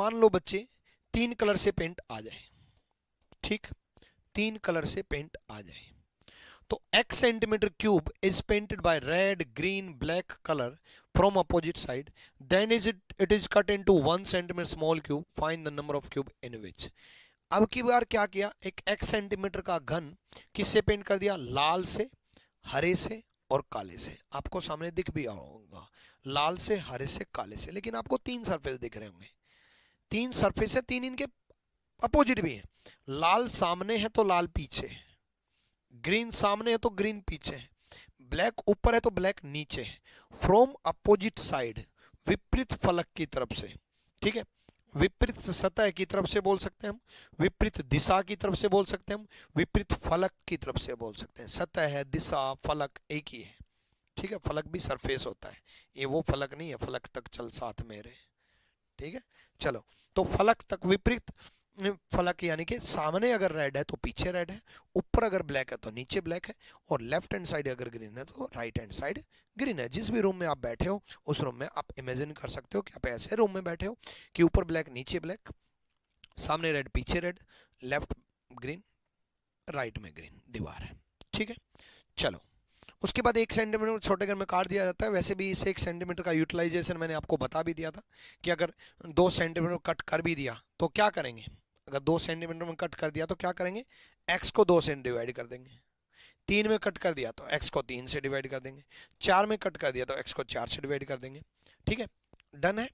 मान लो बच्चे 3 कलर से पेंट आ जाए, ठीक, 3 कलर से पेंट आ जाए, तो x centimetre cube is painted by red, green, black colour from opposite side, then it is cut into 1 centimetre small cube, find the number of cube in which. अब की बार क्या किया, एक x सेंटीमीटर का घन किससे पेंट कर दिया, लाल से, हरे से और काले से। आपको सामने दिख भी होगा, लाल से, हरे से, काले से, लेकिन आपको 3 सरफेस दिख रहे होंगे, 3 सरफेस है, 3 इनके अपोजिट भी है। लाल सामने है तो लाल पीछे है, ग्रीन सामने है तो ग्रीन पीछे है, ब्लैक ऊपर है तो ब्लैक नीचे है। फ्रॉम अपोजिट साइड, विपरीत फलक की तरफ से, ठीक है, विपरीत सतह की तरफ से बोल सकते हैं हम, विपरीत दिशा की तरफ से बोल सकते हैं हम, विपरीत फलक की तरफ से बोल सकते हैं। सतह है, दिशा, फलक एक ही है, ठीक है, फलक भी सरफेस होता है, ये वो फलक नहीं है, फलक तक चल साथ मेरे, ठीक है। चलो, तो फलक तक विपरीत फलक, यानी कि सामने अगर रेड है तो पीछे रेड है, ऊपर अगर ब्लैक है तो नीचे ब्लैक है, और लेफ्ट हैंड साइड अगर ग्रीन है तो राइट हैंड साइड ग्रीन है। जिस भी रूम में आप बैठे हो उस रूम में आप इमेजिन कर सकते हो कि आप ऐसे रूम में बैठे हो कि ऊपर ब्लैक, नीचे ब्लैक, सामने रेड, पीछे रेड, लेफ्ट ग्रीन, राइट में ग्रीन दीवार है, ठीक है। चलो, उसके बाद 1 सेंटीमीटर छोटे घर में काट दिया जाता है। वैसे भी इस 1 सेंटीमीटर का यूटिलाइजेशन मैंने आपको बता भी दिया था कि अगर 2 सेंटीमीटर कट कर भी दिया तो क्या करेंगे, अगर 2 सेंटीमीटर में कट कर दिया तो क्या करेंगे, x को 2 से डिवाइड कर देंगे, 3 में कट कर दिया तो x को 3 से डिवाइड कर देंगे, 4 में कट कर दिया तो x को 4 से डिवाइड कर देंगे, ठीक है, डन है,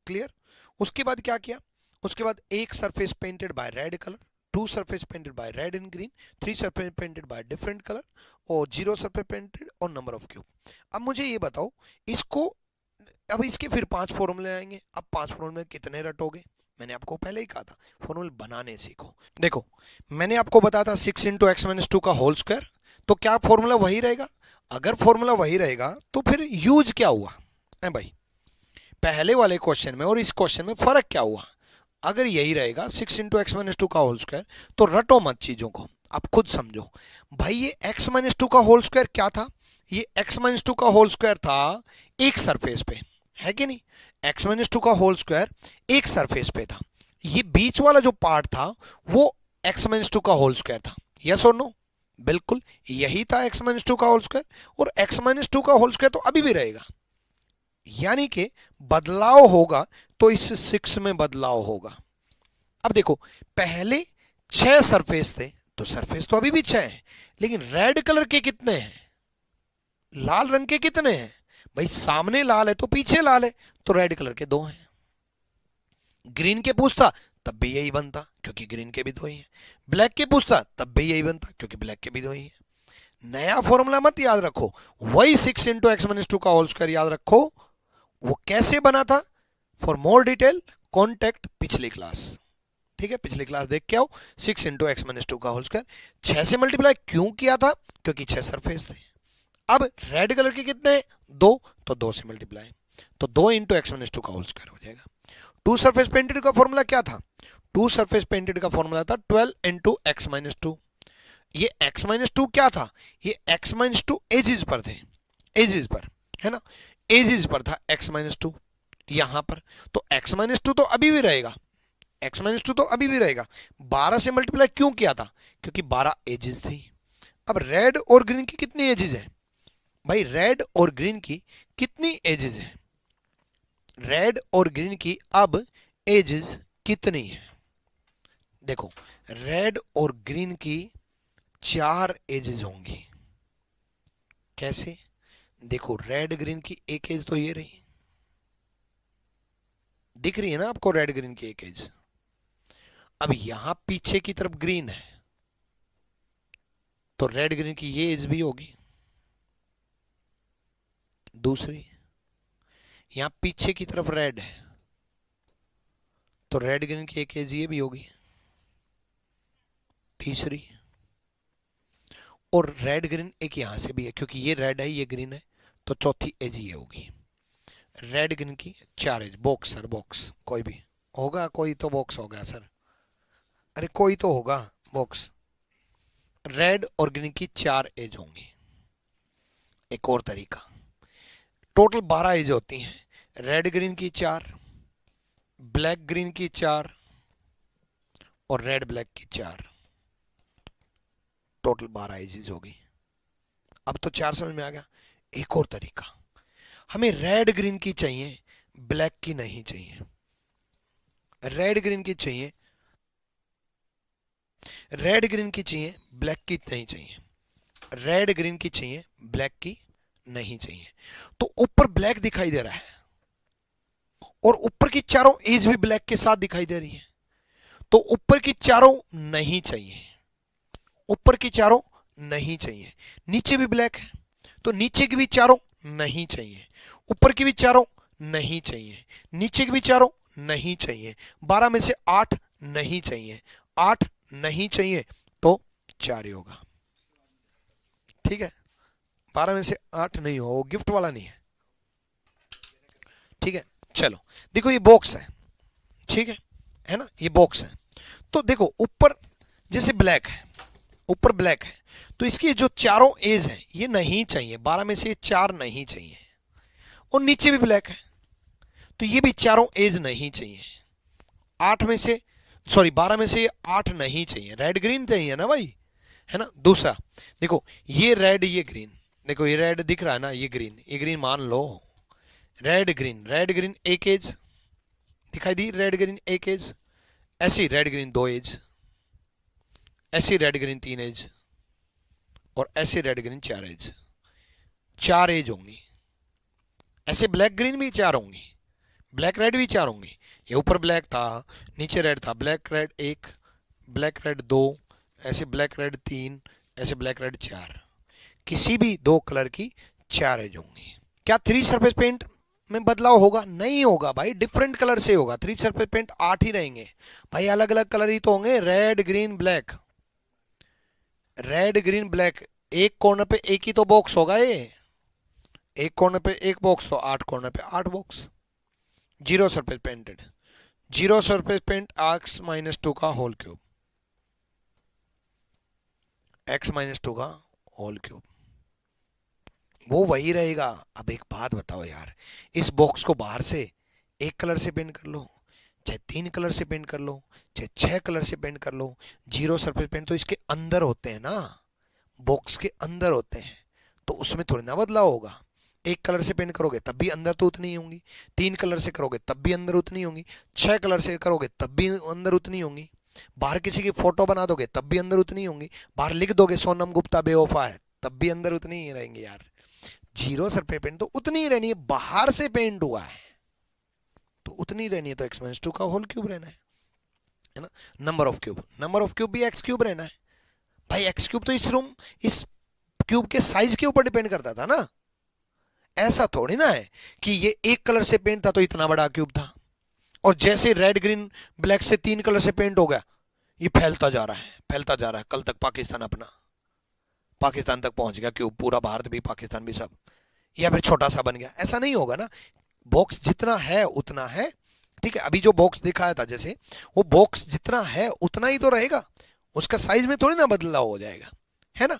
क्लियर। उसके बाद क्या किया, उसके बाद एक surface painted by red colour, 2 surface painted by red and green, 3 surface painted by different colour, और 0 सरफेस पेंटेड और नंबर ऑफ क्यूब। अब मुझे ये बताओ, इसको अब इसके फिर 5 फॉर्मूले आएंगे। अब 5 फॉर्मूले कितने रटोगे, मैंने आपको पहले ही कहा था फॉर्मूले बनाने सीखो। देखो, मैंने आपको बताया था 6 इंटू एक्स माइनस 2 का होल स्क्वायर, तो क्या फॉर्मूला वही रहेगा, अगर फॉर्मूला वही रहेगा तो फिर यूज क्या हुआ है भाई, पहले वाले क्वेश्चन में और इस क्वेश्चन में फर्क क्या हुआ। अगर यही रहेगा 6 इंटू एक्स माइनस 2 का होल स्क्वायर, तो रटो मत चीजों को, आप खुद समझो भाई। ये x माइनस 2 का होल स्क्वायर क्या था, ये x माइनस 2 का होल स्क्वायर था एक सरफेस पे, है कि नहीं, x माइनस 2 का होल स्क्वायर एक सरफेस पे था, ये बीच वाला जो पार्ट था वो x माइनस 2 का होल स्क्वायर था, यस और नो, बिल्कुल यही था x माइनस 2 का होल स्क्वायर, और x माइनस 2 का होल स्क्वायर तो अभी भी रहेगा, यानी कि बदलाव होगा तो इस 6 में बदलाव होगा। अब देखो, पहले 6 सरफेस थे, तो सरफेस तो अभी भी 6 है, लेकिन रेड कलर के कितने हैं, लाल रंग के कितने हैं भाई, सामने लाल है तो पीछे लाल है, तो रेड कलर के 2 हैं। ग्रीन के पूछता तब भी यही बनता क्योंकि ग्रीन के भी 2 ही हैं, ब्लैक के पूछता तब भी यही बनता क्योंकि ब्लैक के भी 2 ही हैं। नया फॉर्मूला मत याद रखो, वही 6 इंटू एक्स माइनस 2 का होल स्क्वायर याद रखो, वो कैसे बना था। फॉर मोर डिटेल कॉन्टेक्ट पिछली क्लास, ठीक है, पिछली क्लास देख के आओ। 6 इंटू एक्स माइनस 2 का होल स्क्वायर 6 से मल्टीप्लाई क्यों किया था, क्योंकि 6 सरफेस थे। अब रेड कलर के कितने हैं, 2, तो 2 से मल्टीप्लाई, तो 2 इंटू एक्स माइनस 2 का होल स्क्वायर हो जाएगा। 2 सरफेस पेंटेड का फॉर्मूला क्या था, 2 सरफेस पेंटेड का फॉर्मूला था 12 इंटू एक्स माइनस 2। ये एक्स माइनस 2 क्या था, ये एक्स माइनस 2 एजिज पर थे, एजिज पर है ना, एजिज पर था एक्स माइनस 2 यहां पर, तो एक्स माइनस 2 तो अभी भी रहेगा, एक्स माइनस 2 तो अभी भी रहेगा। 12 से मल्टीप्लाई क्यों किया था, क्योंकि 12 एजेस थी। अब रेड और ग्रीन की कितनी एजेस है भाई, रेड और ग्रीन की कितनी एजेस है, रेड और ग्रीन की अब एजेस कितनी है, देखो रेड और ग्रीन की 4 एजेस होंगी। कैसे, देखो रेड ग्रीन की एक एज तो ये रही, दिख रही है ना आपको रेड ग्रीन की एक एज। अब यहां पीछे की तरफ ग्रीन है, तो रेड ग्रीन की ये एज भी होगी, दूसरी यहां पीछे की तरफ रेड है, तो रेड ग्रीन की एक एज ये भी होगी, तीसरी, और रेड ग्रीन एक यहां से भी है क्योंकि ये रेड है ये ग्रीन है, तो चौथी एज ये होगी। रेड ग्रीन की 4 एज, बॉक्स सर बॉक्स, कोई भी होगा, कोई तो बॉक्स होगा सर, अरे कोई तो होगा बॉक्स। रेड और ग्रीन की 4 एज होंगी। एक और तरीका, टोटल 12 एज होती हैं, रेड ग्रीन की 4, ब्लैक ग्रीन की 4 और रेड ब्लैक की 4, टोटल 12 एजेस होगी। अब तो 4 समझ में आ गया। एक और तरीका, हमें रेड ग्रीन की चाहिए, ब्लैक की नहीं चाहिए। रेड ग्रीन की चाहिए, रेड ग्रीन की चाहिए, ब्लैक की नहीं चाहिए। रेड ग्रीन की चाहिए, ब्लैक की नहीं चाहिए। तो ऊपर ब्लैक दिखाई दे रहा है और ऊपर की चारों एज भी ब्लैक के साथ दिखाई दे रही है, तो ऊपर की चारों नहीं चाहिए, ऊपर की चारों नहीं चाहिए। नीचे भी ब्लैक है तो नीचे की भी चारों नहीं चाहिए, ऊपर की भी चारों नहीं चाहिए, नीचे की भी चारों नहीं चाहिए। 12 में से 8 नहीं चाहिए, 8 नहीं चाहिए तो 4 ही होगा। ठीक है, 12 में से 8 नहीं हो, वो गिफ्ट वाला नहीं है। ठीक है, चलो देखो ये बॉक्स है, ठीक है ना, ये बॉक्स है। तो देखो ऊपर जैसे ब्लैक है, ऊपर ब्लैक है, तो इसकी जो चारों एज है ये नहीं चाहिए, 12 में से 4 नहीं चाहिए। और नीचे भी ब्लैक है तो ये भी चारों एज नहीं चाहिए। 8 में से सॉरी 12 में से 8 नहीं चाहिए, रेड ग्रीन चाहिए ना भाई, है ना। दूसरा देखो ये रेड ये ग्रीन, देखो ये रेड दिख रहा है ना, ये ग्रीन मान लो। रेड ग्रीन एक एज दिखाई दी, रेड ग्रीन एक एज। ऐसी रेड ग्रीन 2 एज, ऐसी रेड ग्रीन 3 एज और ऐसे रेड ग्रीन 4 एज, 4 एज होंगी। ऐसे ब्लैक ग्रीन भी 4 होंगी, ब्लैक रेड भी 4 होंगी। ये ऊपर ब्लैक था, नीचे रेड था, ब्लैक रेड 1, ब्लैक रेड 2, ऐसे ब्लैक रेड 3, ऐसे ब्लैक रेड 4। किसी भी 2 कलर की 4 एज होंगी। क्या 3 सरफेस पेंट में बदलाव होगा? नहीं होगा भाई, डिफरेंट कलर से होगा। 3 सरफेस पेंट 8 ही रहेंगे भाई, अलग अलग कलर ही तो होंगे। Red green black, red green black, एक कॉर्नर पे एक ही तो बॉक्स होगा ये, एक कॉर्नर पे एक बॉक्स तो 8 कॉर्नर पे 8 box. Zero surface painted, zero surface paint x -2 का होल क्यूब, x -2 का होल क्यूब, वो वही रहेगा। अब एक बात बताओ यार, इस बॉक्स को बाहर से एक कलर से पेंट कर लो, चाहे 3 कलर से पेंट कर लो, चाहे 6 कलर से पेंट कर लो, जीरो सरफेस पेंट तो इसके अंदर होते हैं ना, बॉक्स के अंदर होते हैं, तो उसमें थोड़ी ना बदलाव होगा। एक कलर से पेंट करोगे तब भी अंदर तो उतनी ही होंगी, 3 कलर से करोगे तब भी अंदर उतनी होंगी, 6 कलर से करोगे तब भी अंदर उतनी होंगी, बाहर किसी की फोटो बना दोगे तब भी अंदर उतनी होंगी, बाहर लिख दोगे सोनम गुप्ता बेवफा है तब भी अंदर उतनी ही रहेंगी यार। जीरो सरफेस पेंट तो उतनी ही रहनी है, बाहर से पेंट हुआ है तो उतनी रहनी है, तो x -2 का होल क्यूब रहना है ना। Number of cube, number of cube भी x क्यूब रहना है भाई। x क्यूब तो इस क्यूब के साइज के ऊपर डिपेंड करता था ना, ऐसा थोड़ी ना है कि ये एक कलर से पेंट था तो इतना बड़ा क्यूब था, और जैसे रेड ग्रीन ब्लैक से 3 कलर से पेंट हो गया ये फैलता जा रहा है, फैलता जा रहा है, कल तक पाकिस्तान अपना पाकिस्तान तक पहुंच गया क्यूब, पूरा भारत भी पाकिस्तान भी सब, या फिर छोटा सा बन गया, ऐसा नहीं होगा ना। बॉक्स जितना है उतना है, ठीक है। अभी जो बॉक्स दिखाया था जैसे, वो बॉक्स जितना है उतना ही तो रहेगा, उसका साइज में थोड़ी ना बदलाव हो जाएगा, है ना।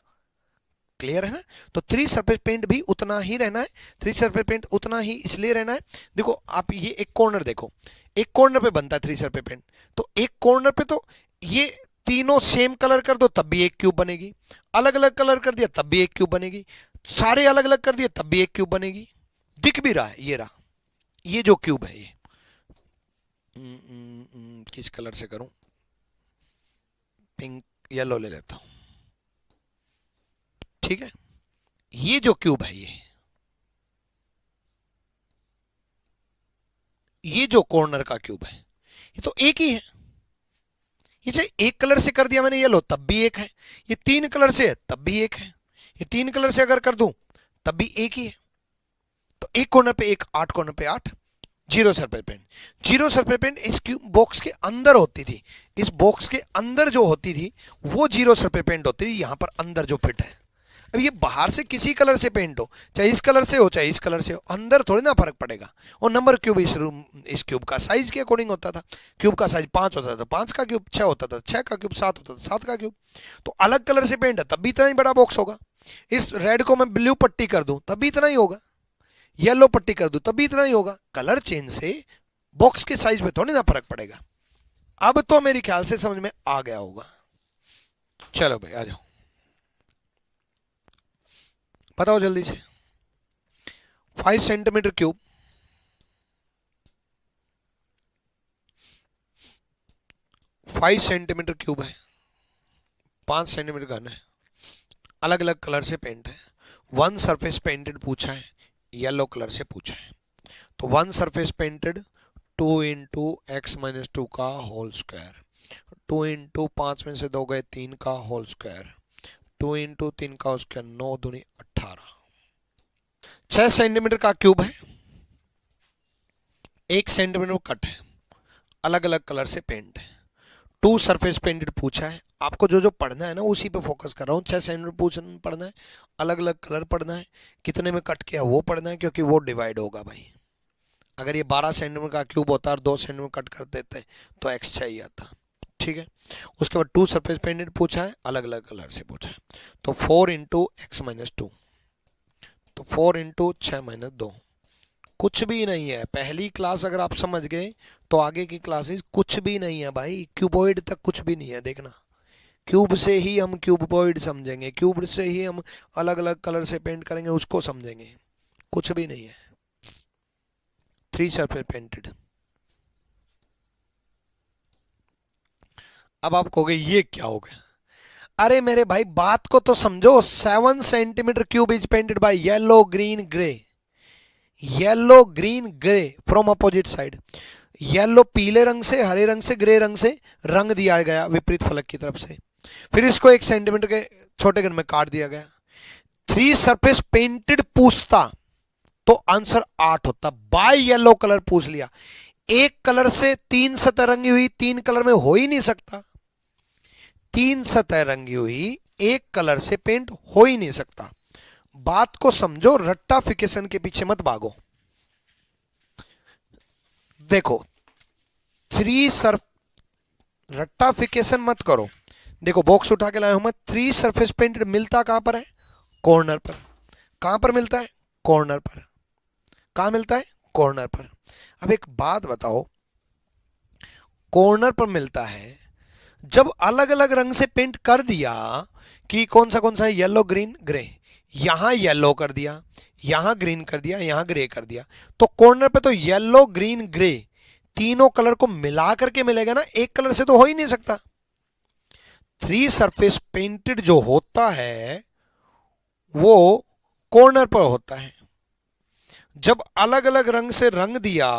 क्लियर है ना। तो 3 सरफेस पेंट भी उतना ही रहना है, 3 सरफेस पेंट उतना ही इसलिए रहना है। देखो आप ये एक कॉर्नर देखो, एक कॉर्नर पे बनता है 3 सरफेस पेंट, तो एक कॉर्नर पे तो ये तीनों सेम कलर कर दो तब भी एक क्यूब बनेगी, अलग अलग कलर कर दिया तब भी एक क्यूब बनेगी, सारे अलग अलग कर दिए तब भी एक क्यूब बनेगी। दिख भी रहा है, ये रहा, ये जो क्यूब है ये किस कलर से करूं, पिंक येलो ले लेता हूं, ठीक है। ये जो क्यूब है ये जो कॉर्नर का क्यूब है ये तो एक ही है। ये चाहे एक कलर से कर दिया मैंने येलो तब भी एक है, ये 3 कलर से है तब भी एक है, ये 3 कलर से अगर कर दूं तब भी एक ही है। तो एक कॉर्नर पे एक, 8 कॉर्नर पे 8, zero surface paint. Zero surface paint इस क्यूब बॉक्स के अंदर होती थी, इस बॉक्स के अंदर जो होती थी वो जीरो सरफेस पेंट होती थी, यहां पर अंदर जो फिट है। अब ये बाहर से किसी कलर से पेंट हो, चाहे इस कलर से हो चाहे इस कलर से हो, अंदर थोड़ी ना फर्क पड़ेगा। और नंबर क्यूब इस क्यूब का साइज के अकॉर्डिंग होता था। क्यूब का साइज 5 होता था 5 का क्यूब, 6 होता था 6 का क्यूब, 7 होता था 7 का क्यूब। तो अलग कलर से पेंट है तब भी इतना ही बड़ा बॉक्स होगा। इस रेड को मैं ब्लू पट्टी कर दूं तब भी इतना ही होगा, येलो पट्टी कर दूं तब भी इतना ही होगा। कलर चेंज से बॉक्स के साइज पे थोड़ी ना फर्क पड़ेगा। अब तो मेरे ख्याल से समझ में आ गया होगा। चलो भाई आ जाओ, बताओ जल्दी से। 5 सेंटीमीटर क्यूब 5 सेंटीमीटर क्यूब है, 5 सेंटीमीटर घन है, अलग अलग कलर से पेंट है। वन सरफेस पेंटेड पूछा है, येलो कलर से पूछा है। तो one surface painted 2 into x minus 2 का होल स्क्वायर, 2 इंटू 5 में से 2 गए 3 का होल स्क्वायर, 2 इंटू 3 का स्क्वायर, 9 दूनी 18। 6 सेंटीमीटर का क्यूब है, 1 सेंटीमीटर कट है, अलग अलग कलर से पेंट है। 2 सरफेस पेंटेड पूछा है। आपको जो जो पढ़ना है ना उसी पे फोकस कर रहा हूँ। 6 सेंटीमीटर पढ़ना है, अलग अलग कलर पढ़ना है, कितने में कट किया वो पढ़ना है, क्योंकि वो डिवाइड होगा भाई। अगर ये 12 सेंटीमीटर का क्यूब होता और 2 सेंटीमीटर कट कर देते तो एक्स चाहिए आता। ठीक है, उसके बाद 2 सरफेस पेंटेड पूछा है, अलग अलग कलर से पूछा है। तो 4 इंटू एक्स माइनस 2, तो 4 इंटू 6 माइनस 2, कुछ भी नहीं है। पहली क्लास अगर आप समझ गए तो आगे की क्लासेस कुछ भी नहीं है भाई। क्यूबॉइड तक कुछ भी नहीं है, देखना। क्यूब से ही हम क्यूबॉइड समझेंगे, क्यूब से ही हम अलग अलग कलर से पेंट करेंगे, उसको समझेंगे। कुछ भी नहीं है। 3 सरफेस पेंटेड। अब आप कहोगे ये क्या हो गया? अरे मेरे भाई बात को तो समझो। 7 centimetre cube is painted bye yellow green grey, yellow green grey from opposite side. Yellow पीले रंग से, हरे रंग से, ग्रे रंग से रंग दिया गया विपरीत फलक की तरफ से। फिर इसको 1 सेंटीमीटर के छोटे घन में काट दिया गया। 3 सरफेस पेंटेड पूछता तो आंसर 8 होता। बाय येलो कलर पूछ लिया। एक कलर से 3 सतह रंगी हुई 3 कलर में हो ही नहीं सकता। 3 सतह रंगी हुई एक कलर से पेंट हो ही नहीं सकता। बात को समझो, रट्टाफिकेशन के पीछे मत भागो। देखो 3 सरफ रट्टाफिकेशन मत करो। देखो बॉक्स उठा के लाया हूं मैं। 3 सरफेस पेंटेड मिलता कहां पर है? कॉर्नर पर। कहां पर मिलता है? कॉर्नर पर। कहां मिलता है? कॉर्नर पर। अब एक बात बताओ, कॉर्नर पर मिलता है, जब अलग अलग रंग से पेंट कर दिया कि कौन सा है, येलो ग्रीन ग्रे, यहां येलो कर दिया, यहां ग्रीन कर दिया, यहां ग्रे कर दिया, तो कॉर्नर पे तो येलो ग्रीन ग्रे तीनों कलर को मिला करके मिलेगा ना, एक कलर से तो हो ही नहीं सकता। 3 सरफेस पेंटेड जो होता है वो कॉर्नर पर होता है। जब अलग अलग रंग से रंग दिया,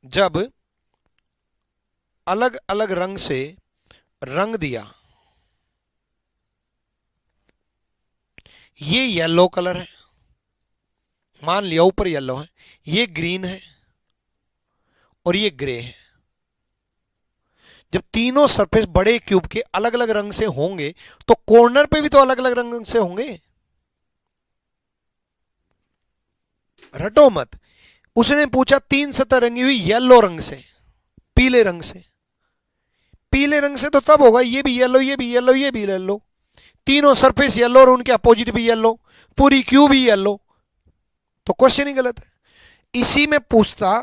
जब अलग अलग रंग से रंग दिया, ये येलो कलर है, मान लिया ऊपर येलो है, ये ग्रीन है और ये ग्रे है। जब तीनों सरफेस बड़े क्यूब के अलग अलग रंग से होंगे तो कॉर्नर पे भी तो अलग अलग रंग से होंगे। रटो मत। उसने पूछा 3 सतह रंगी हुई येलो रंग से, पीले रंग से। पीले रंग से तो तब होगा ये भी येलो, ये भी येलो, ये भी येलो, तीनों सरफेस येलो और उनके अपोजिट भी येलो, पूरी क्यूब भी येलो, तो क्वेश्चन ही गलत है। इसी में पूछता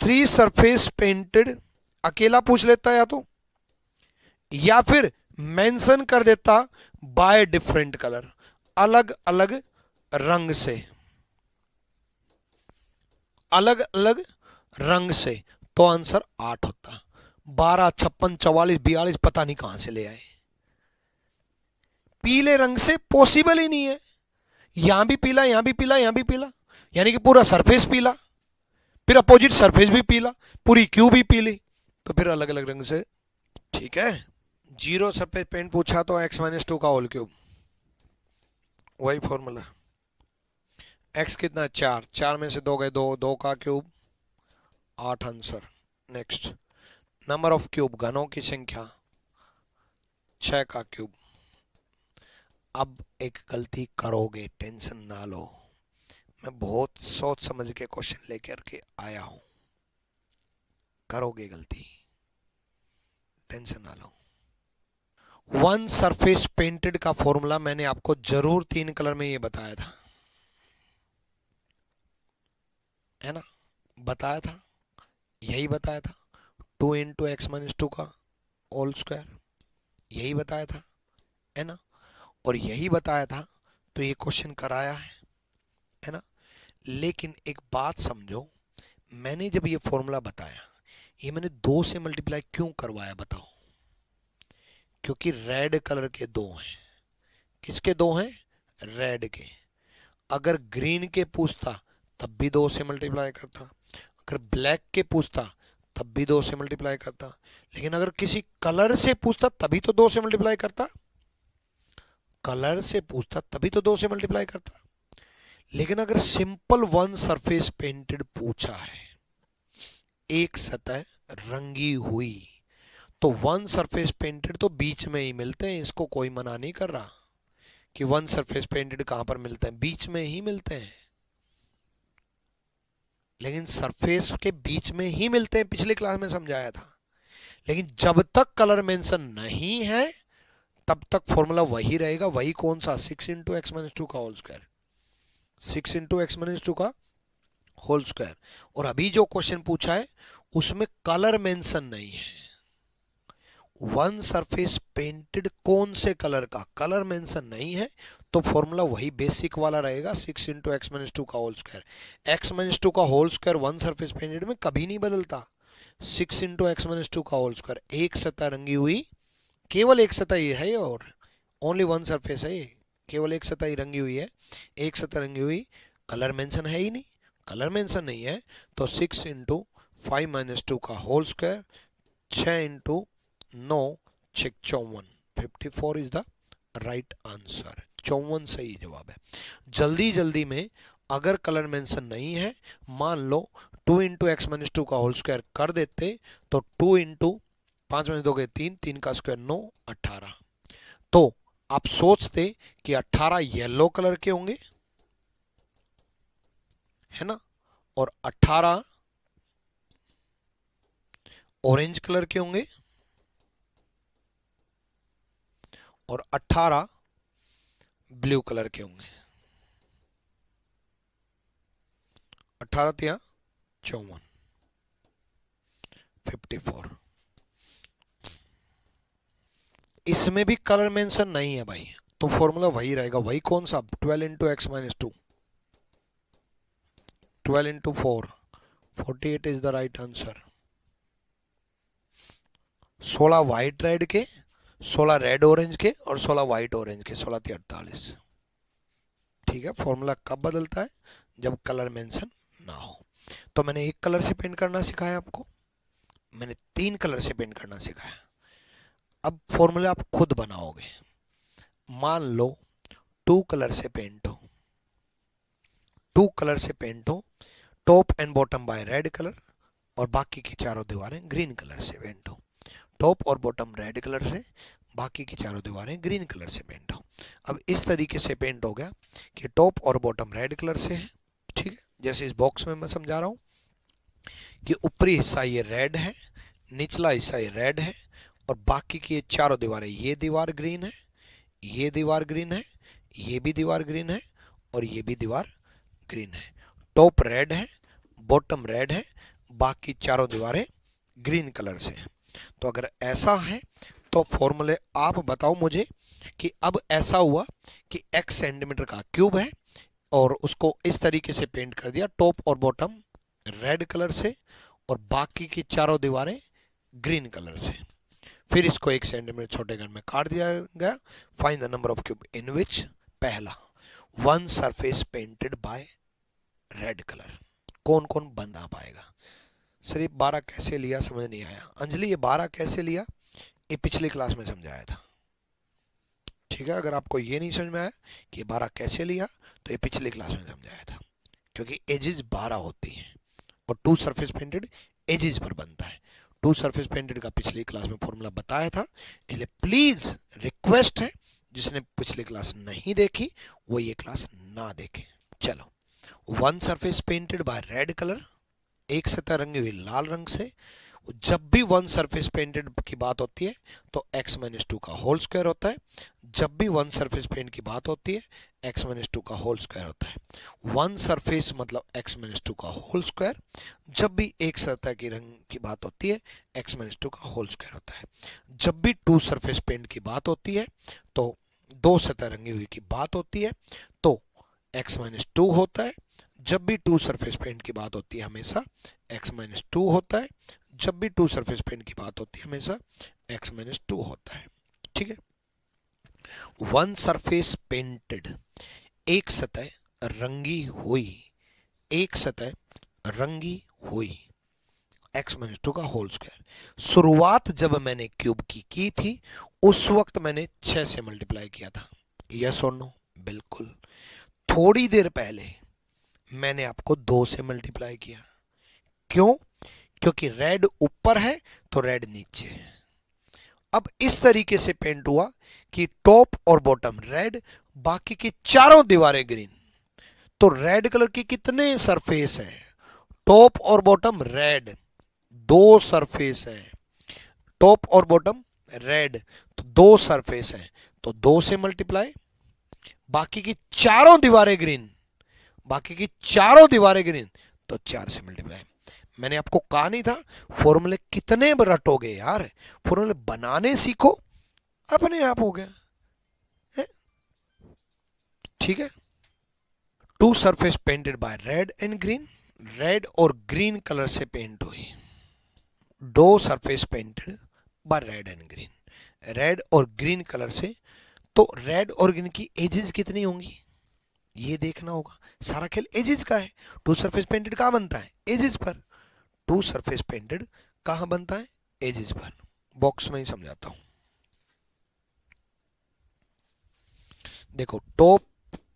3 सरफेस पेंटेड, अकेला पूछ लेता या फिर मेंशन कर देता बाय डिफरेंट कलर, अलग अलग रंग से, अलग अलग रंग से, तो आंसर 8 होता। 12, 56, 44, 42 पता नहीं कहां से ले आए। पीले रंग से पॉसिबल ही नहीं है। यहां भी पीला, यहां भी पीला, यहां भी पीला, यानी कि पूरा सरफेस पीला, फिर अपोजिट सरफेस भी पीला, पूरी क्यूब भी पीली, तो फिर अलग अलग रंग से। ठीक है। 0 सरफेस पेंट पूछा तो x माइनस 2 का होल क्यूब, वही फॉर्मूला। x कितना? 4, 4 में से 2 गए 2, 2 का cube 8 answer. Next, number of cube, घनों की संख्या 6 का क्यूब। अब एक गलती करोगे, टेंशन ना लो, मैं बहुत सोच समझ के क्वेश्चन लेकर के आया हूं। करोगे गलती, टेंशन ना लो। वन सरफेस पेंटेड का फॉर्मूला मैंने आपको जरूर 3 कलर में ये बताया था, है ना? बताया था। यही बताया था, 2 इंटू एक्स माइनस 2 का होल स्क्वायर, यही बताया था, है ना। और यही बताया था तो ये क्वेश्चन कराया है ना। लेकिन एक बात समझो, मैंने जब ये फॉर्मूला बताया, ये मैंने 2 से मल्टीप्लाई क्यों करवाया बताओ? क्योंकि रेड कलर के 2 हैं। किसके 2 हैं? रेड के। अगर ग्रीन के पूछता तब भी 2 से मल्टीप्लाई करता, अगर ब्लैक के पूछता तब भी 2 से मल्टीप्लाई करता, लेकिन अगर किसी कलर से पूछता तभी तो 2 से मल्टीप्लाई करता, कलर से पूछता तभी तो 2 से मल्टीप्लाई करता। लेकिन अगर सिंपल वन सरफेस पेंटेड पूछा है, एक सतह रंगी हुई, तो वन सरफेस पेंटेड तो बीच में ही मिलते हैं, इसको कोई मना नहीं कर रहा कि वन सरफेस पेंटेड कहां पर मिलते हैं, बीच में ही मिलते हैं। लेकिन सरफेस के बीच में ही मिलते हैं, पिछली क्लास में समझाया था। लेकिन जब तक कलर मेंशन नहीं है तब तक फॉर्मूला वही रहेगा। वही कौन सा? 6 इंटू एक्स माइनस 2 का whole square, 6 into x minus 2 का होल स्क्वायर। और अभी जो क्वेश्चन पूछा है उसमें कलर मेंशन नहीं है। वन सरफेस पेंटेड कौन से कलर का, कलर मेंशन नहीं है, तो फॉर्मूला वही बेसिक वाला रहेगा, 6 इंटू एक्स माइनस 2 का होल स्क्वायर। एक्स माइनस 2 का whole square one surface painted में कभी नहीं बदलता। 6 इंटू एक्स माइनस 2 का होल स्क्वायर, एक सतह रंगी हुई, केवल एक सतह ही है और ओनली वन सरफेस है, केवल एक सतह ही रंगी हुई है, एक सतह रंगी हुई, कलर मेंशन है ही नहीं। कलर मेंशन नहीं है तो 6 इंटू 5 माइनस 2 का whole square, 6 into 9 6 54, 54 is the right answer. 54 सही जवाब है। जल्दी जल्दी में अगर कलर मेंशन नहीं है, मान लो 2 इंटू एक्स माइनस 2 का होल स्क्वायर कर देते तो 2 इंटू 5 माइनस 2 के 3, 3 का स्क्वायर 9, 18। तो आप सोचते कि 18 येलो कलर के होंगे, है ना, और 18 ऑरेंज कलर के होंगे, और 18 ब्लू कलर के होंगे। 18 या 54, 54। इसमें भी कलर मेंशन नहीं है भाई, तो फॉर्मूला वही रहेगा। वही कौन सा? 12 into x minus 2, 12 into 4, 48 is the right answer. 16 white red के, 16 रेड ऑरेंज के, और 16 व्हाइट ऑरेंज के, 16 × 48। ठीक है। फॉर्मूला कब बदलता है? जब कलर मेंशन ना हो। तो मैंने एक कलर से पेंट करना सिखाया आपको, मैंने 3 कलर से पेंट करना सिखाया। अब फॉर्मूला आप खुद बनाओगे। मान लो 2 कलर से पेंट हो, 2 कलर से पेंट हो, top and bottom by red colour, और बाकी की चारों दीवारें ग्रीन कलर से पेंट हो। टॉप और बॉटम रेड कलर से, बाकी की चारों दीवारें ग्रीन कलर से पेंट हो। अब इस तरीके से पेंट हो गया कि टॉप और बॉटम रेड कलर से है, ठीक है, जैसे इस बॉक्स में मैं समझा रहा हूं कि ऊपरी हिस्सा ये रेड है, निचला हिस्सा ये रेड है, और बाकी की ये चारों दीवारें, ये दीवार ग्रीन है, ये दीवार ग्रीन है, ये भी दीवार ग्रीन है, और ये भी दीवार ग्रीन है। टॉप रेड है, बॉटम रेड है, बाकी चारों दीवारें ग्रीन कलर से है। तो अगर ऐसा है तो फॉर्मूले आप बताओ मुझे कि अब ऐसा हुआ कि x सेंटीमीटर का क्यूब है और उसको इस तरीके से पेंट कर दिया, टॉप और बॉटम रेड कलर से और बाकी की चारों दीवारें ग्रीन कलर से। फिर इसको 1 सेंटीमीटर छोटे घर में काट दिया गया। Find the number of cube in which, पहला, one surface painted by red colour. कौन कौन बना पाएगा? सर ये 12 कैसे लिया, समझ नहीं आया। अंजलि ये 12 कैसे लिया, ये पिछली क्लास में समझाया था। ठीक है, अगर आपको ये नहीं समझ में आया कि ये 12 कैसे लिया तो ये पिछली क्लास में समझाया था, क्योंकि एजेस 12 होती हैं और 2 सरफेस पेंटेड एजेस पर बनता है। 2 सरफेस पेंटेड का पिछली क्लास में फॉर्मूला बताया था, इसलिए प्लीज रिक्वेस्ट है जिसने पिछली क्लास नहीं देखी वो ये क्लास ना देखे। चलो, one surface painted by red colour, एक सतह रंगी हुई लाल रंग से, जब भी वन सरफेस पेंटेड की बात होती है तो x माइनस टू का होल स्क्वायर होता है। जब भी वन सरफेस पेंट की बात होती है x माइनस टू का होल स्क्वायर होता है। वन सरफेस मतलब x माइनस टू का होल स्क्वायर। जब भी एक सतह की रंग की बात होती है x माइनस टू का होल स्क्वायर होता है। जब भी टू सरफेस पेंट की बात होती है तो दो सतह रंगी हुई की बात होती है तो x माइनस टू होता है। जब भी टू सरफेस पेंट की बात होती है हमेशा x माइनस टू होता है। जब भी टू सरफेस पेंट की बात होती है हमेशा x माइनस टू होता है। ठीक है। वन सरफेस पेंटेड, एक सतह रंगी हुई, एक सतह रंगी हुई, x माइनस टू का होल स्क्वायर। शुरुआत जब मैंने क्यूब की थी उस वक्त मैंने 6 से मल्टीप्लाई किया था। यस और नो? बिल्कुल। थोड़ी देर पहले मैंने आपको 2 से मल्टीप्लाई किया। क्यों? क्योंकि रेड ऊपर है तो रेड नीचे है। अब इस तरीके से पेंट हुआ कि टॉप और बॉटम रेड, बाकी की चारों दीवारें ग्रीन। तो रेड कलर की कितने सरफेस है? टॉप और बॉटम रेड, 2 सरफेस है। टॉप और बॉटम रेड तो 2 सरफेस है, तो 2 से मल्टीप्लाई। बाकी की चारों दीवारें ग्रीन, बाकी की चारों दीवारें ग्रीन तो 4 से मल्टीप्लाई। मैंने आपको कहा नहीं था फॉर्मूले कितने रटोगे यार, फॉर्मूले बनाने सीखो, अपने आप हो गया। ठीक है। Two surface painted by red and green, red और ग्रीन कलर से पेंट हुई। 2 surface painted by red and green, red और ग्रीन कलर से। तो रेड और ग्रीन की एजेस कितनी होंगी ये देखना होगा। सारा खेल एजेस का है। टू सरफेस पेंटेड कहां बनता है? एजेस पर। टू सरफेस पेंटेड कहां बनता है? एजेस पर। बॉक्स में ही समझाता हूं। देखो, टॉप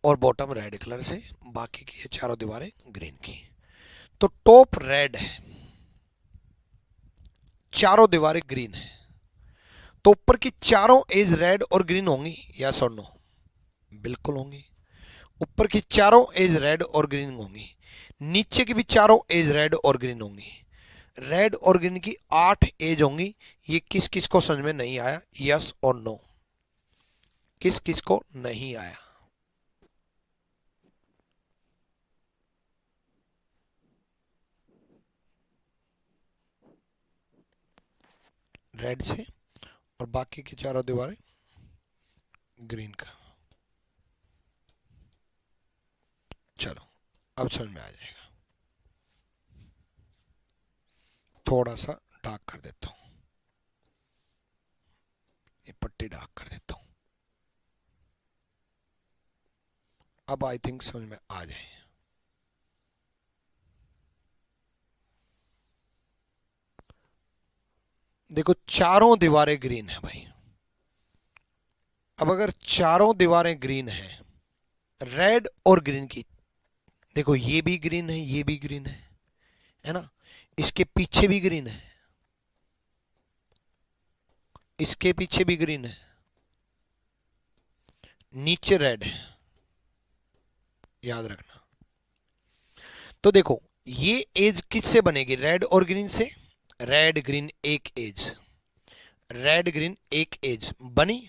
और बॉटम रेड कलर से, बाकी की चारों दीवारें ग्रीन की। तो टॉप रेड है, चारों दीवारें ग्रीन है, तो ऊपर की चारों एज रेड और ग्रीन होंगी। यस और नो? बिल्कुल होंगी। ऊपर की चारों एज रेड और ग्रीन होंगी, नीचे की भी चारों एज रेड और ग्रीन होंगी। रेड और ग्रीन की 8 एज होंगी। ये किस किस को समझ में नहीं आया? यस और नो? किस किस को नहीं आया? रेड से और बाकी की चारों दीवारें ग्रीन का। चलो अब समझ में आ जाएगा। थोड़ा सा डार्क कर देता हूं, ये पट्टी डार्क कर देता हूं। अब आई थिंक समझ में आ जाए। देखो, चारों दीवारें ग्रीन है भाई। अब अगर चारों दीवारें ग्रीन है, रेड और ग्रीन की, देखो ये भी ग्रीन है, ये भी ग्रीन है ना? इसके पीछे भी ग्रीन है, इसके पीछे भी ग्रीन है, नीचे रेड है, याद रखना। तो देखो, ये एज किससे बनेगी? रेड और ग्रीन से। रेड ग्रीन एक एज, रेड ग्रीन एक एज बनी,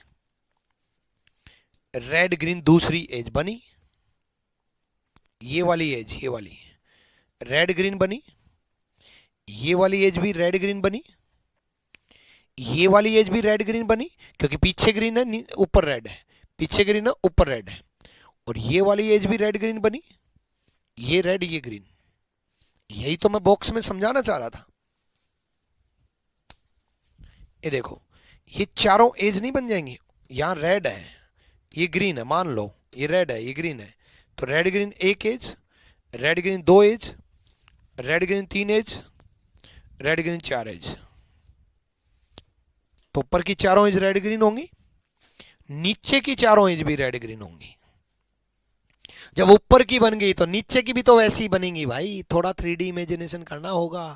रेड ग्रीन दूसरी एज बनी, ये वाली एज, ये वाली रेड ग्रीन बनी, ये वाली एज भी रेड ग्रीन बनी, ये वाली एज भी रेड ग्रीन बनी, क्योंकि पीछे ग्रीन है ऊपर रेड है, पीछे ग्रीन है ऊपर रेड है। और ये वाली एज भी रेड ग्रीन बनी, ये रेड ये ग्रीन। यही तो मैं बॉक्स में समझाना चाह रहा था। ये देखो, ये चारों एज नहीं बन जाएंगी? यहां रेड है, ये ग्रीन है, मान लो ये रेड है, ये ग्रीन है, तो रेड ग्रीन एक edge, red green 2 edge, red green 3 edge, red green 4 edge. तो ऊपर की चारों एज रेड ग्रीन होंगी, नीचे की चारों एज भी रेड ग्रीन होंगी। जब ऊपर की बन गई तो नीचे की भी तो वैसी ही बनेंगी भाई। थोड़ा 3D इमेजिनेशन करना होगा।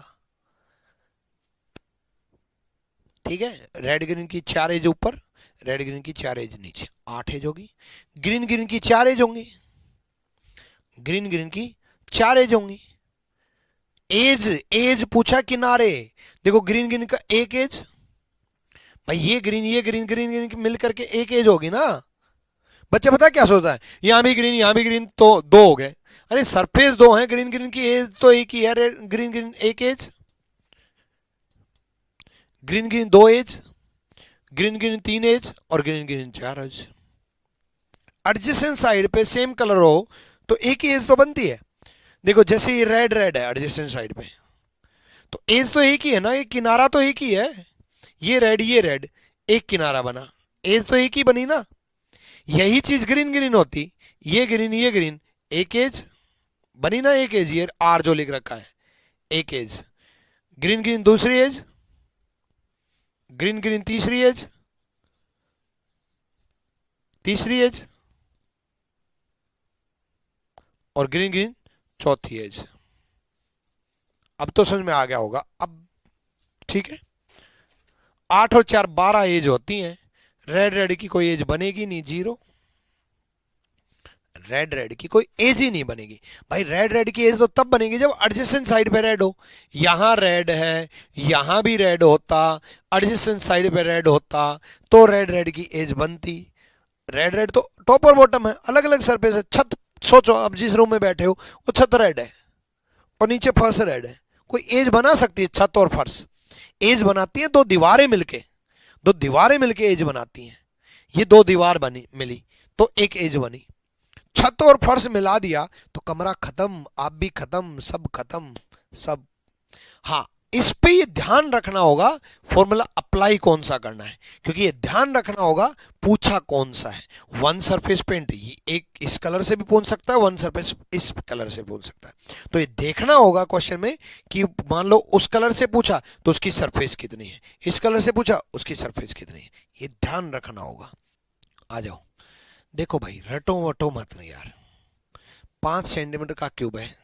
ठीक है। रेड ग्रीन की 4 एज ऊपर, रेड ग्रीन की 4 एज नीचे, 8 एज होगी। ग्रीन ग्रीन की 4 एज होंगी, ग्रीन ग्रीन की 4 एज होंगी। एज एज पूछा किनारे, देखो ग्रीन ग्रीन का एक एज, भाई ये ग्रीन ग्रीन ग्रीन मिल करके एक एज होगी ना। बच्चा पता है क्या सोचता है, यहां भी ग्रीन तो दो हो गए। अरे सरफेस दो हैं, ग्रीन ग्रीन की एज तो एक ही है, ग्रीन ग्रीन एक एज, ग्रीन ग्रीन दो एज, ग्रीन ग्रीन तीन एज और ग्रीन ग्रीन चार एज। एडजेसेंट साइड पे सेम कलर हो तो एक ही एज तो बनती है। देखो जैसे ये रेड रेड है एडजेसेंट साइड पे, तो एज तो एक ही है ना, एक किनारा तो एक ही है। ये रेड, एक किनारा बना, एज तो एक ही बनी ना। यही चीज ग्रीन ग्रीन होती, ये ग्रीन, एक एज बनी ना, एक एज, ये आर जो लिख रखा है एक एज, ग्रीन ग्रीन दूसरी एज, ग्रीन ग्रीन तीसरी एज और ग्रीन ग्रीन चौथी एज। अब तो समझ में आ गया होगा अब, ठीक है। 8 और 4 12 एज होती हैं, रेड रेड की कोई एज बनेगी नहीं, जीरो, रेड रेड की कोई एज ही नहीं बनेगी। भाई रेड रेड की एज तो तब बनेगी जब एडजेसेंट साइड पे रेड हो, यहां रेड है, यहां भी रेड होता, एडजेसेंट साइड पे रेड होता तो रेड रेड की एज बनती। रेड रेड तो टॉप और बॉटम है, अलग अलग सरफेस है। छत सोचो, अब जिस रूम में बैठे हो वो छत रेड है और नीचे फर्श रेड है, कोई एज बना सकती है छत और फर्श? एज बनाती है दो दीवारें मिलके, दो दीवारें मिलके एज बनाती हैं। ये दो दीवार बनी मिली तो एक एज बनी। छत और फर्श मिला दिया तो कमरा खत्म, आप भी खत्म, सब खत्म, सब। हाँ, इस पे ये ध्यान रखना होगा फॉर्मूला अप्लाई कौन सा करना है, क्योंकि ये ध्यान रखना होगा पूछा कौन सा है। वन सरफेस पेंट एक इस कलर से भी पूछ सकता है, वन सरफेस इस कलर से पूछ सकता है। तो ये देखना होगा क्वेश्चन में कि मान लो उस कलर से पूछा तो उसकी सरफेस कितनी है, इस कलर से पूछा उसकी सरफेस कितनी है, ये ध्यान रखना होगा। आ जाओ, देखो भाई रटो वटो मत नहीं यार। 5 सेंटीमीटर का क्यूब है,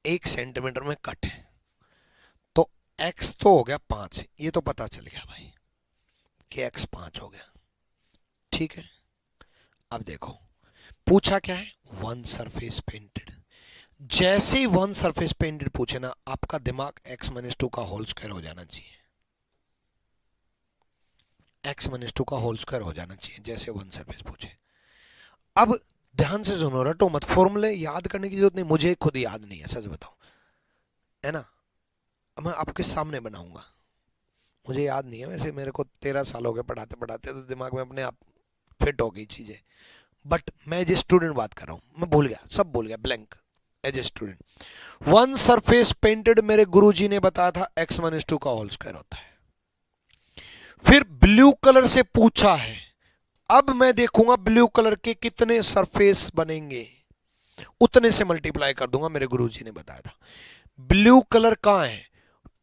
1 सेंटीमीटर में कट है, तो x तो हो गया 5, ये तो पता चल गया भाई कि x 5 हो गया, ठीक है। अब देखो पूछा क्या है, वन सरफेस पेंटेड। जैसे ही वन सरफेस पेंटेड पूछे ना, आपका दिमाग x-2 का होल स्क्वायर हो जाना चाहिए, x-2 का होल स्क्वायर हो जाना चाहिए जैसे वन सरफेस पूछे। अब ध्यान से सुनो, रटो मत, फॉर्मूले याद करने की जरूरत नहीं, मुझे खुद याद नहीं है, सच बताओ, है ना। मैं आपके सामने बनाऊंगा, मुझे याद नहीं है वैसे, मेरे को 13 साल हो गए पढ़ाते पढ़ाते, तो दिमाग में अपने आप फिट हो गई चीजें। बट मैं एज ए स्टूडेंट बात कर रहा हूं, मैं भूल गया, सब भूल गया, blank as a student. One surface painted मेरे गुरुजी ने बताया था x-2 का होल स्क्वायर होता है। फिर ब्लू कलर से पूछा है, अब मैं देखूंगा ब्लू कलर के कितने सरफेस बनेंगे, उतने से मल्टीप्लाई कर दूंगा, मेरे गुरुजी ने बताया था। ब्लू कलर कहां है,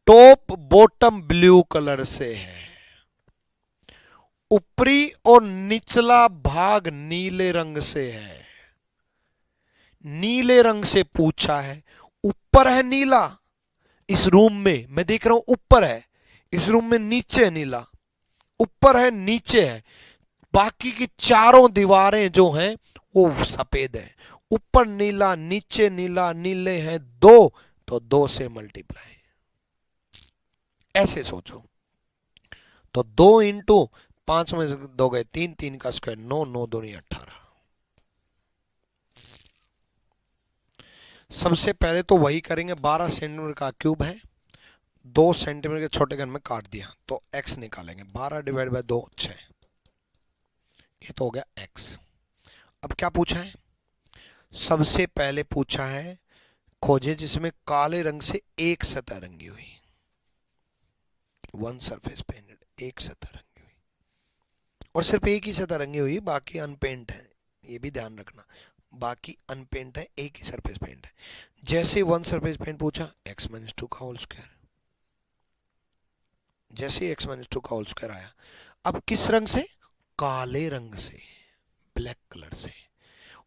टॉप बॉटम ब्लू कलर से है, ऊपरी और निचला भाग नीले रंग से है। नीले रंग से पूछा है, ऊपर है नीला, इस रूम में मैं देख रहा हूं ऊपर है, इस रूम में नीचे है नीला, ऊपर है नीचे है, बाकी की चारों दीवारें जो हैं वो सफेद है। ऊपर नीला नीचे नीला, नीले हैं दो, तो 2 से मल्टीप्लाई, ऐसे सोचो। तो 2 इंटू 5 में 2 गए 3, 3 का स्क्वायर 9, 9 दूनी 18। सबसे पहले तो वही करेंगे, 12 सेंटीमीटर का क्यूब है, 2 सेंटीमीटर के छोटे घन में काट दिया तो x निकालेंगे, 12 डिवाइड बाय 2 6, ये तो हो गया x। अब क्या पूछा है, सबसे पहले पूछा है खोजे जिसमें काले रंग से एक सतह रंगी हुई, वन सरफेस पेंटेड, एक सतह रंगी हुई, और सिर्फ एक ही सतह रंगी हुई, बाकी अनपेंट है, ये भी ध्यान रखना, बाकी अनपेंट है, एक ही सरफेस पेंट है। जैसे वन सरफेस पेंट पूछा, x-2 का होल स्क्वायर, जैसे x-2 का होल स्क्वायर आया, अब किस रंग से, काले रंग से, ब्लैक कलर से।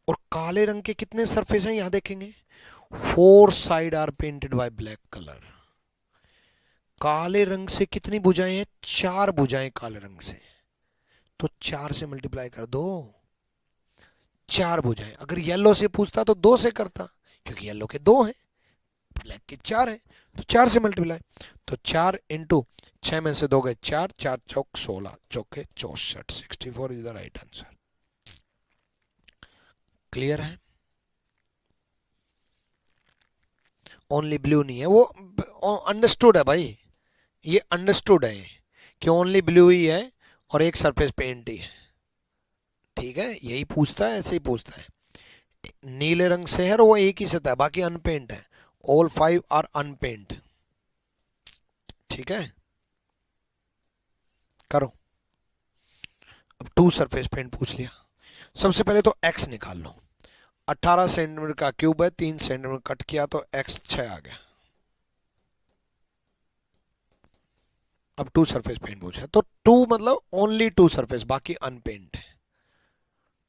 और काले रंग के कितने सरफेस हैं यहां देखेंगे, 4 side are painted by black colour. काले रंग से कितनी भुजाएं हैं, 4 भुजाएं काले रंग से, तो 4 से मल्टीप्लाई कर दो, 4 भुजाएं। अगर येलो से पूछता तो 2 से करता, क्योंकि येलो के 2 हैं, ब्लैक के 4 है तो 4 से मल्टीप्लाई, तो 4 इंटू 6 में से 2 गए 4, 4 चौक 16, चौके 64, 64 is the right answer. Clear है? ओनली ब्लू नहीं है, वो अंडरस्टूड है भाई, ये अंडरस्टूड है कि ओनली ब्लू ही है और एक सरफेस पेंट ही है। ठीक है, यही पूछता है, ऐसे ही पूछता है। नीले रंग से है और वो एक ही सतह है, बाकी अनपेंट है। All 5 are unpaint. ठीक है, करो। अब 2 सरफेस पेंट पूछ लिया। सबसे पहले तो x निकाल लो। 18 सेंटीमीटर का क्यूब है, 3 सेंटीमीटर कट किया तो x 6 आ गया। अब 2 सरफेस पेंट पूछा, तो 2 मतलब ओनली 2 सरफेस, बाकी अनपेंट है।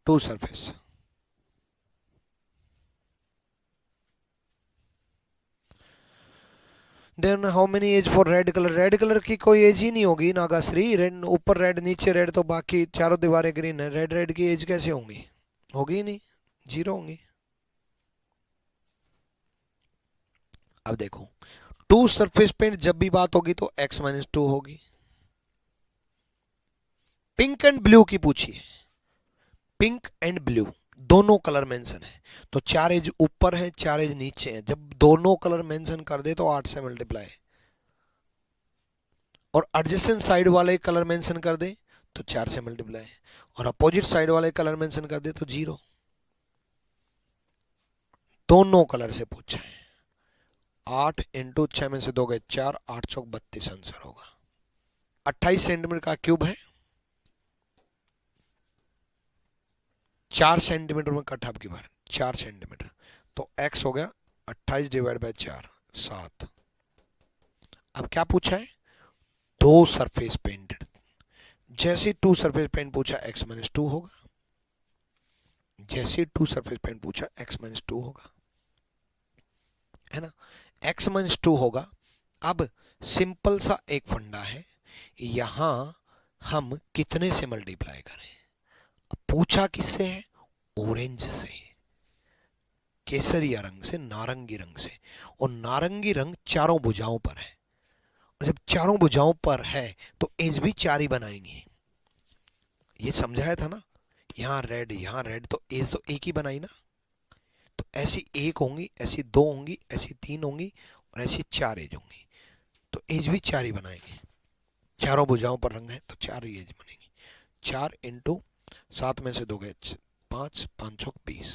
2 surface, then how many edge for red colour. Red colour की कोई एज ही नहीं होगी नागाश्री, रेड ऊपर रेड नीचे रेड, तो बाकी चारों दीवारें ग्रीन है, रेड रेड की एज कैसे होंगी? होगी ही नहीं, 0 होंगी। अब देखो 2 सरफेस पेंट जब भी बात होगी तो x माइनस 2 होगी। पिंक एंड ब्लू की पूछिए, पिंक एंड ब्लू दोनों कलर मेंशन है, तो 4 एज ऊपर है 4 एज नीचे है, जब दोनों कलर मेंशन कर दे तो 8 से मल्टीप्लाई, और एडजेसेंट साइड वाले कलर मेंशन कर दे तो 4 से मल्टीप्लाई, और अपोजिट साइड वाले कलर मेंशन कर दे तो 0। दोनों कलर से पूछा है। 8 इंटू 6 में से 2 गए 4, 8 चौक 32 आंसर होगा। 28 सेंटीमीटर का क्यूब है, 4 सेंटीमीटर में कट आपकी बार 4 सेंटीमीटर, तो x हो गया 28 डिवाइड बाय 4, 7। अब क्या पूछा है? 2 सरफेस पेंटेड। जैसे 2 सरफेस पेंट पूछा x माइनस 2 होगा, जैसे 2 सरफेस पेंट पूछा x माइनस 2 होगा, है ना? x माइनस 2 होगा। अब सिंपल सा एक फंडा है, यहां हम कितने से मल्टीप्लाई करें? पूछा किससे है? ऑरेंज से, केसरिया रंग से, नारंगी रंग से, और नारंगी रंग चारों भुजाओं पर है, और जब चारों भुजाओं पर है तो एज भी 4 ही बनाएंगे। ये समझाया था ना, यहां रेड तो एज तो एक ही बनाई ना, तो ऐसी 1 होंगी, ऐसी 2 होंगी, ऐसी 3 होंगी, और ऐसी 4 एज होंगी, तो एज भी 4 ही बनाएंगे। चारों भुजाओं पर रंग है तो 4 ही एज बनेगी। 4 इंटू 7 में से 2 गए 5, 5 चौक 20।